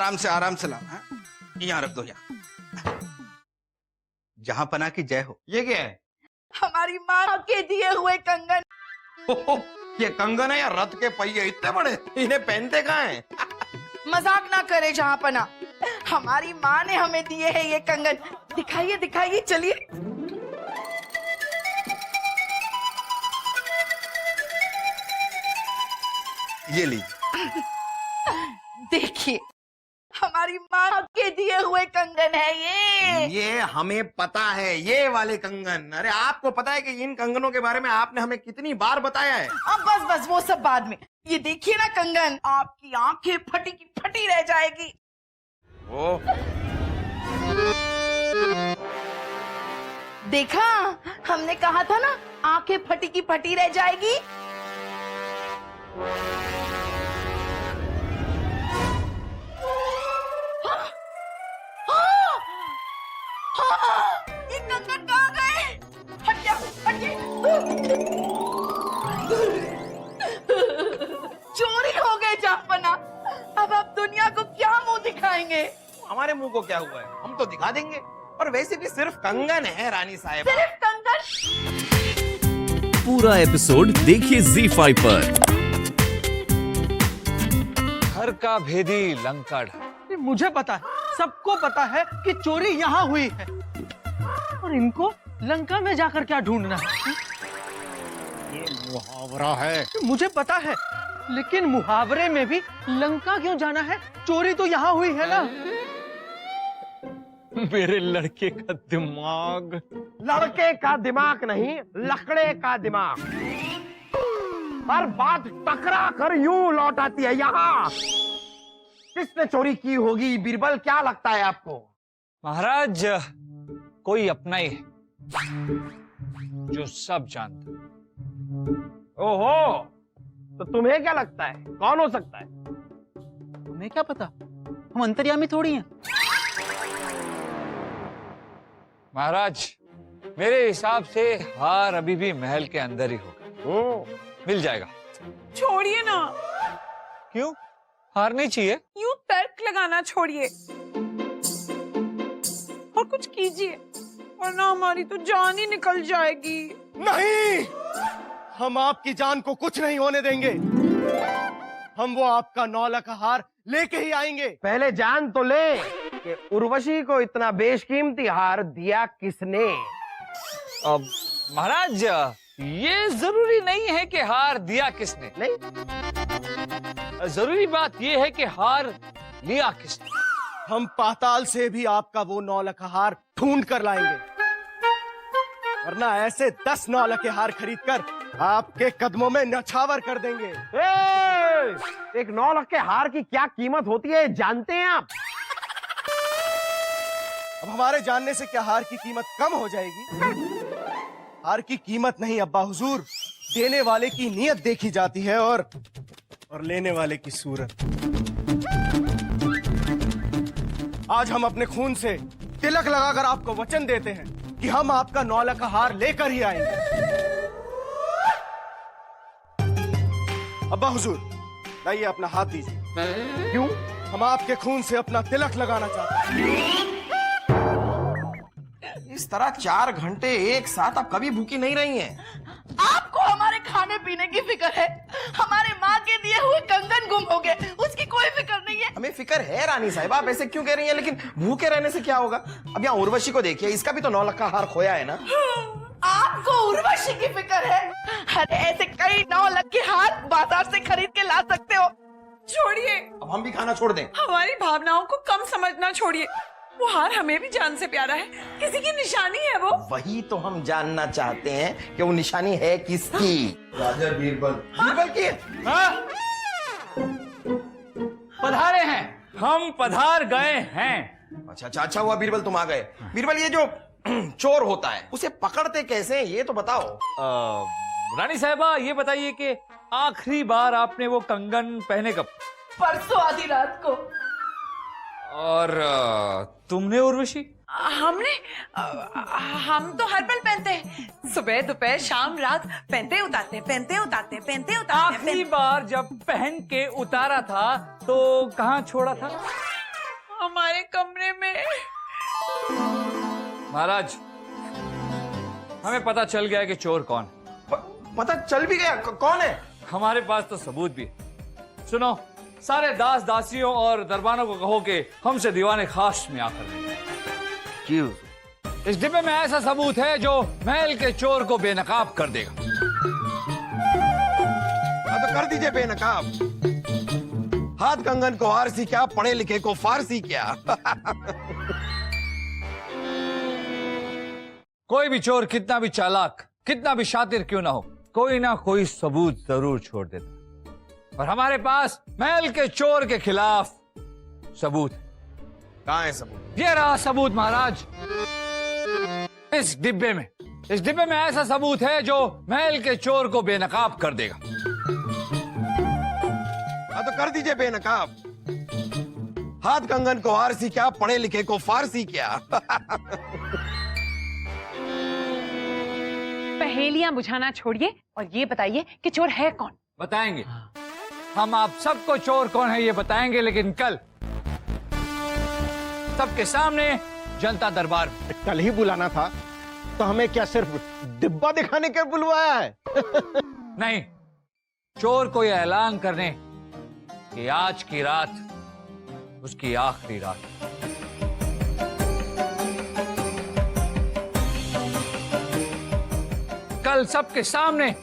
आराम से लाओ। हाँ? यहाँ रख दो, यहाँ। जहां पना की जय हो। ये क्या है? हमारी माँ के दिए हुए कंगन। ये कंगन है या रथ के पहिए इतने बड़े? इन्हें पहनते कहाँ हैं? मजाक ना करे जहां पना, हमारी माँ ने हमें दिए हैं ये कंगन। दिखाइए दिखाइए, चलिए। ये लीजिए। देखिए, हमारी माँ के दिए हुए कंगन है ये हमें पता है, ये वाले कंगन। अरे आपको पता है कि इन कंगनों के बारे में आपने हमें कितनी बार बताया है? अब बस बस वो सब बाद में। ये देखिए ना कंगन, आपकी आंखें फटी की फटी रह जाएगी। ओ। देखा, हमने कहा था ना, आंखें फटी की फटी रह जाएगी। ये कंगन कहाँ गए? हट जा, हट जा। चोरी हो गए जापना। अब आप दुनिया को क्या मुंह दिखाएंगे? हमारे मुंह को क्या हुआ है? हम तो दिखा देंगे। और वैसे भी सिर्फ कंगन है रानी साहब। सिर्फ कंगन? पूरा एपिसोड देखिए ZEE5 पर। घर का भेदी लंका ढा। मुझे पता है, सबको पता है कि चोरी यहाँ हुई है, और इनको लंका में जाकर क्या ढूंढना है? ये मुहावरा है। मुझे पता है, लेकिन मुहावरे में भी लंका क्यों जाना है? चोरी तो यहाँ हुई है ना। मेरे लड़के का दिमाग। लड़के का दिमाग नहीं, लकड़े का दिमाग। हर बात टकरा कर यूं लौट आती है यहाँ। किसने चोरी की होगी बीरबल, क्या लगता है आपको? महाराज, कोई अपना ही है जो सब जानता। ओहो, तो तुम्हें क्या लगता है कौन हो सकता है? हमें क्या पता, हम अंतर्यामी थोड़ी हैं। महाराज, मेरे हिसाब से हार अभी भी महल के अंदर ही होगा। मिल जाएगा। छोड़िए ना, क्यों? हार नहीं चाहिए? यूं तर्क लगाना छोड़िए और कुछ कीजिए, वरना हमारी तो जान ही निकल जाएगी। नहीं, हम आपकी जान को कुछ नहीं होने देंगे। हम वो आपका 9 लाख हार लेके ही आएंगे। पहले जान तो ले कि उर्वशी को इतना बेशकीमती हार दिया किसने? अब महाराज, ये जरूरी नहीं है कि हार दिया किसने। नहीं, जरूरी बात ये है कि हार लिया किसने। हम पाताल से भी आपका वो 9 लाख हार ढूंढ कर लाएंगे, वरना ऐसे 10 9 लाख हार खरीद कर आपके कदमों में न्यौछावर कर देंगे। एक 9 लाख के हार की क्या कीमत होती है जानते हैं आप? अब हमारे जानने से क्या हार की कीमत कम हो जाएगी? हार की कीमत नहीं अब्बा हुजूर, देने वाले की नीयत देखी जाती है और लेने वाले की सूरत। आज हम अपने खून से तिलक लगाकर आपको वचन देते हैं कि हम आपका 9 लाख हार लेकर ही आएंगे। अब्बा हुजूर, लाइए अपना हाथ दीजिए। क्यों? हम आपके खून से अपना तिलक लगाना चाहते हैं। इस तरह 4 घंटे एक साथ आप कभी भूखी नहीं रही हैं। आपको हमारे खाने पीने की फिक्र है। हमारे माँ के दिए हुए कंगन गुम हो गए, उसकी कोई फिक्र नहीं है। हमें फिक्र है रानी साहब, आप ऐसे क्यों कह रही हैं? लेकिन भूखे रहने से क्या होगा? अब यहाँ उर्वशी को देखिए, इसका भी तो 9 लाख का हार खोया है ना। आपको उर्वशी की फिक्र है? अरे ऐसे कई 9 लाख के हार बाजार से खरीद के ला सकते हो। छोड़िए, अब हम भी खाना छोड़ दें। हमारी भावनाओं को कम समझना छोड़िए। वो हार हमें भी जान से प्यारा है, किसी की निशानी है वो। वही तो हम जानना चाहते हैं कि वो निशानी है किसकी। राजा बीरबल। बीरबल की? हाँ? पधारे हैं, हम पधार गए हैं। अच्छा हुआ बीरबल तुम आ गए। बीरबल, ये जो चोर होता है उसे पकड़ते कैसे हैं ये तो बताओ। रानी साहिबा, ये बताइए कि आखिरी बार आपने वो कंगन पहने कब? परसों आधी रात को। और तुमने उर्वशी? हम तो हर पल पहनते हैं, सुबह दोपहर शाम रात पहनते उतारते। आखिरी बार जब पहन के उतारा था तो कहाँ छोड़ा था? हमारे कमरे में। महाराज, हमें पता चल गया है कि चोर कौन है। पता चल भी गया कौन है? हमारे पास तो सबूत भी है। सुनो, सारे दास दासियों और दरबानों को कहो कि हमसे दीवाने खास में आकर लें। क्यों? इस डिब्बे में ऐसा सबूत है जो महल के चोर को बेनकाब कर देगा। हाँ तो कर दीजिए बेनकाब। हाथ कंगन को आरसी क्या, पढ़े लिखे को फारसी क्या। कोई भी चोर कितना भी चालाक, कितना भी शातिर क्यों ना हो, कोई ना कोई सबूत जरूर छोड़ देता। और हमारे पास महल के चोर के खिलाफ सबूत है। कहाँ है सबूत? ये रहा सबूत महाराज, इस डिब्बे में। इस डिब्बे में ऐसा सबूत है जो महल के चोर को बेनकाब कर देगा। हाँ तो कर दीजिए बेनकाब। हाथ कंगन को आरसी क्या, पढ़े लिखे को फारसी क्या। पहेलियां बुझाना छोड़िए और ये बताइए कि चोर है कौन। बताएंगे, हम आप सबको चोर कौन है ये बताएंगे, लेकिन कल सबके सामने जनता दरबार में। कल ही बुलाना था तो हमें क्या सिर्फ डिब्बा दिखाने के बुलवाया है? नहीं, चोर को यह ऐलान करने कि आज की रात उसकी आखिरी रात है। कल सबके सामने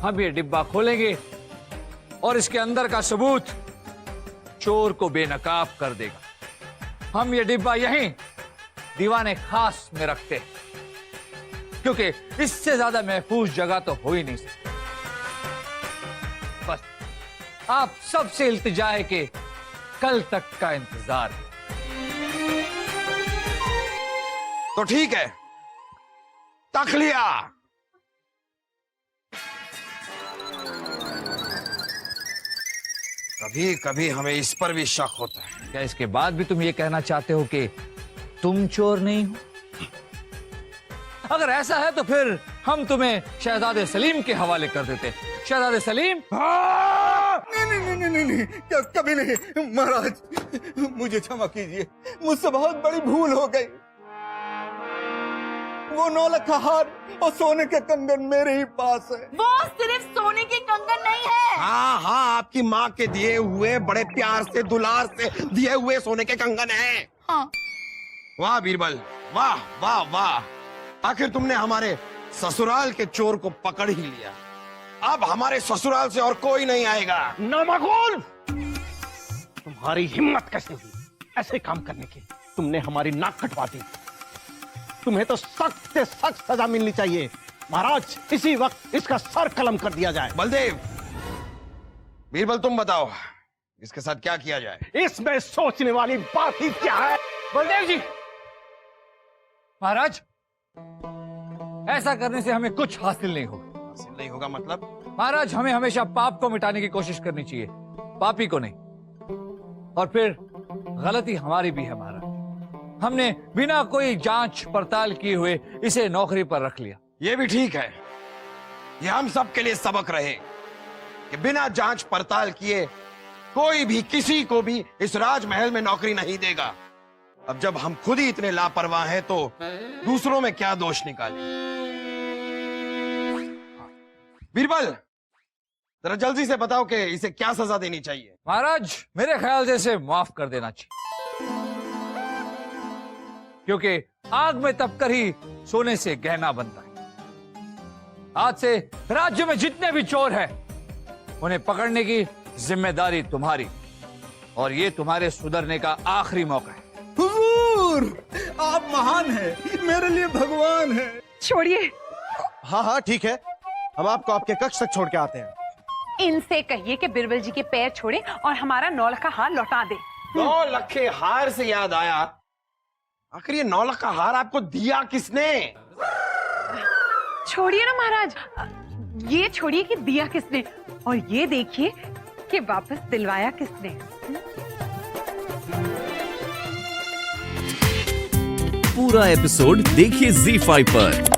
हम ये डिब्बा खोलेंगे और इसके अंदर का सबूत चोर को बेनकाब कर देगा। हम ये डिब्बा यहीं दीवाने खास में रखते हैं, क्योंकि इससे ज्यादा महफूज जगह तो हो ही नहीं सकती। बस आप सबसे इल्तिजा है कि कल तक का इंतजार है। तो ठीक है, तक लिया। कभी कभी हमें इस पर भी शक होता है। क्या इसके बाद भी तुम ये कहना चाहते हो कि तुम चोर नहीं हो? अगर ऐसा है तो फिर हम तुम्हें शहजादे सलीम के हवाले कर देते। शहजादे सलीम। नहीं, कभी नहीं महाराज, मुझे क्षमा कीजिए, मुझसे बहुत बड़ी भूल हो गई। वो 9 लाख का हार और सोने के कंगन मेरे ही पास है। वो सिर्फ सोने के कंगन नहीं है। हाँ हाँ, आपकी माँ के दिए हुए, बड़े प्यार से दुलार से दिए हुए सोने के कंगन हैं। हाँ। वाह बीरबल, वाह वाह वाह, आखिर तुमने हमारे ससुराल के चोर को पकड़ ही लिया। अब हमारे ससुराल से और कोई नहीं आएगा। नामाकुल! तुम्हारी हिम्मत कैसे हुई ऐसे काम करने की? तुमने हमारी नाक कटवा दी। तुम्हें तो सख्त से सख्त सजा मिलनी चाहिए। महाराज, इसी वक्त इसका सर कलम कर दिया जाए। बलदेव, बीरबल तुम बताओ, इसके साथ क्या किया जाए? इसमें सोचने वाली बात ही क्या है? बलदेव जी। महाराज, ऐसा करने से हमें कुछ हासिल नहीं होगा। हासिल नहीं होगा मतलब? महाराज, हमें हमेशा पाप को मिटाने की कोशिश करनी चाहिए, पापी को नहीं। और फिर गलती हमारी भी है महाराज, हमने बिना कोई जांच पड़ताल किए हुए इसे नौकरी पर रख लिया। ये भी ठीक है, ये हम सब के लिए सबक रहे कि बिना जांच पड़ताल किए कोई भी किसी को भी इस राजमहल में नौकरी नहीं देगा। अब जब हम खुद ही इतने लापरवाह हैं तो दूसरों में क्या दोष निकालें? बीरबल, जरा जल्दी से बताओ कि इसे क्या सजा देनी चाहिए। महाराज, मेरे ख्याल से इसे माफ कर देना चाहिए, क्योंकि आग में तपकर ही सोने से गहना बनता है। आज से राज्य में जितने भी चोर हैं, उन्हें पकड़ने की जिम्मेदारी तुम्हारी, और ये तुम्हारे सुधरने का आखिरी मौका है। हुजूर, आप महान हैं, मेरे लिए भगवान हैं। छोड़िए, हाँ हाँ ठीक है, हम आपको आपके कक्ष तक छोड़ के आते हैं। इनसे कहिए कि बिरबल जी के पैर छोड़े और हमारा 9 लाख का हार लौटा दे। 9 लाख के हार से याद आया, आखिर ये 9 लाख का हार आपको दिया किसने? छोड़िए ना महाराज, ये छोड़िए कि दिया किसने, और ये देखिए कि वापस दिलवाया किसने। पूरा एपिसोड देखिए ZEE5 पर।